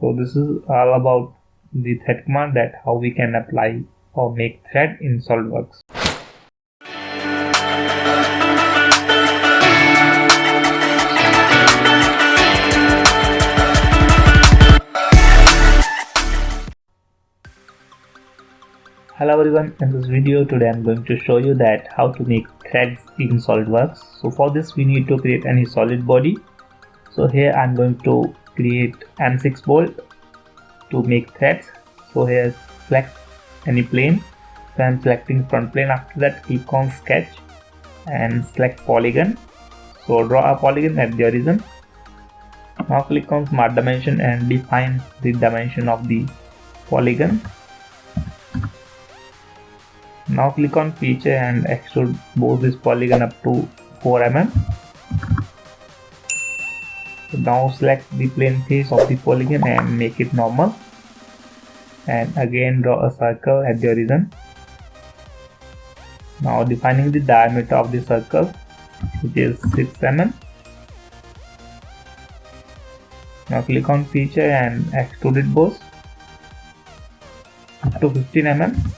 So this is all about the thread command, that how we can apply or make thread in SolidWorks. Hello everyone, in this video today I'm going to show you that how to make threads in SolidWorks. So for this we need to create any solid body. So here I'm going to create M6 bolt to make threads. So here select any plane. So I'm selecting front plane. After that click on sketch and select polygon. So draw a polygon at the horizon. Now click on smart dimension and define the dimension of the polygon. Now click on feature and extrude both this polygon up to 4 mm. So now select the plane face of the polygon and make it normal. And again draw a circle at the horizon. Now defining the diameter of the circle, which is 6 mm. Now click on feature and extrude it both up to 15 mm.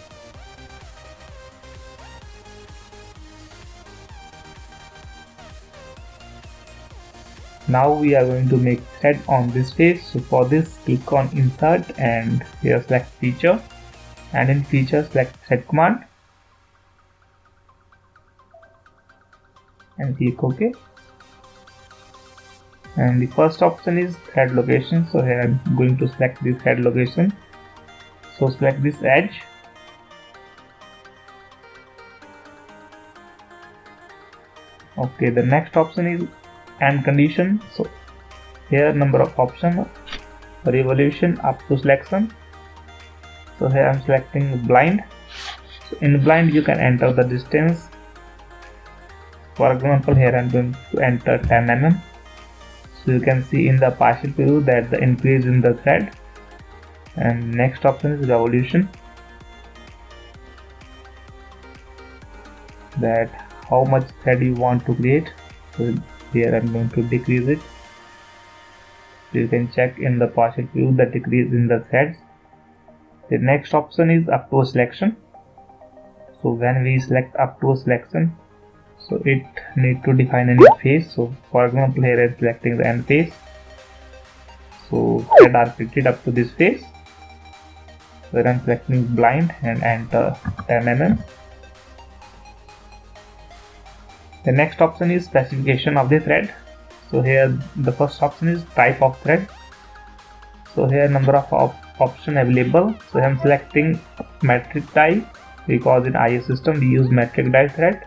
Now we are going to make thread on this face. So for this click on insert and here select feature, and in feature select thread command and click OK. And the first option is thread location. So here I'm going to select the thread location. So select this edge. Okay, the next option is end condition. So here number of options, revolution up to selection. So here I'm selecting blind. So in blind you can enter the distance. For example, here I'm going to enter 10 mm. So you can see in the partial preview that the increase in the thread. And next option is revolution, that how much thread you want to create. So here I'm going to decrease it. So you can check in the partial view the decrease in the threads. The next option is up to a selection. So when we select up to a selection, so it need to define any face. So for example, here I'm selecting the end face. So thread are fitted up to this face. So I'm selecting blind and enter 10 mm. The next option is specification of the thread. So here the first option is type of thread. So here number of option available. So I am selecting metric die because in IS system we use metric die thread.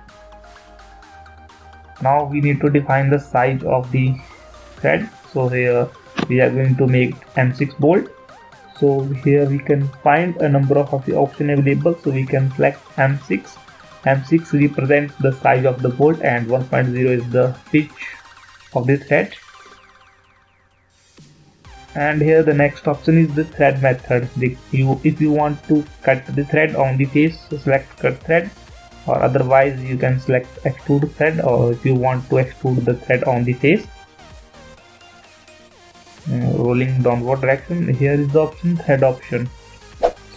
Now we need to define the size of the thread. So here we are going to make M6 bolt. So here we can find a number of the option available. So we can select M6. M6 represents the size of the bolt and 1.0 is the pitch of the thread. And here the next option is the thread method. If you want to cut the thread on the face, so select cut thread, or otherwise you can select extrude thread, or if you want to extrude the thread on the face. Rolling downward direction, here is the option thread option.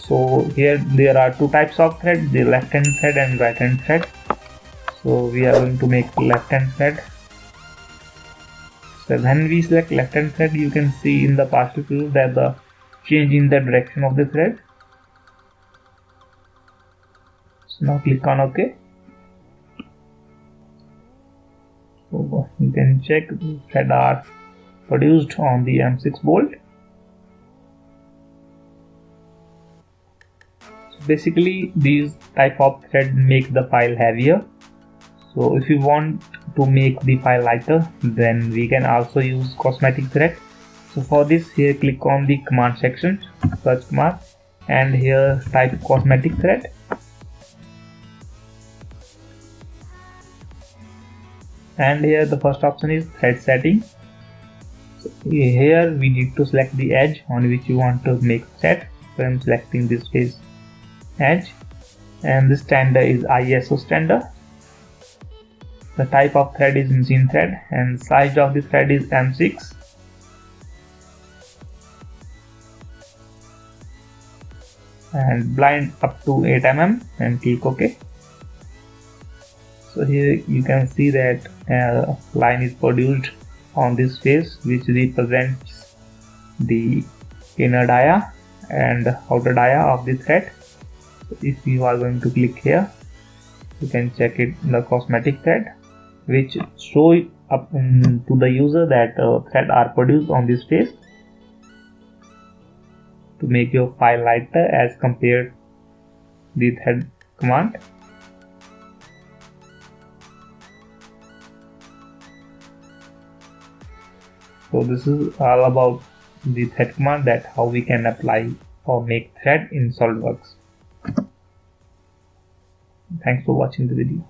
So here there are two types of thread, the left hand thread and right hand thread. So we are going to make left hand thread. So when we select left hand thread, you can see in the partial view that the change in the direction of the thread. So now click on OK. So you can check the thread are produced on the M6 bolt. Basically these type of thread make the file heavier. So if you want to make the file lighter, then we can also use cosmetic thread. So for this, here click on the command section, search command, and here type cosmetic thread. And here the first option is thread setting. So here we need to select the edge on which you want to make thread. So I'm selecting this face edge, and the standard is ISO standard. The type of thread is machine thread, and size of the thread is M6. and blind up to 8 mm and click OK. So here you can see that line is produced on this face, which represents the inner dia and outer dia of the thread. So if you are going to click here, you can check it in the cosmetic thread, which show up to the user that thread are produced on this face to make your file lighter as compared the thread command. So this is all about the thread command, that how we can apply or make thread in SolidWorks. Thanks for watching the video.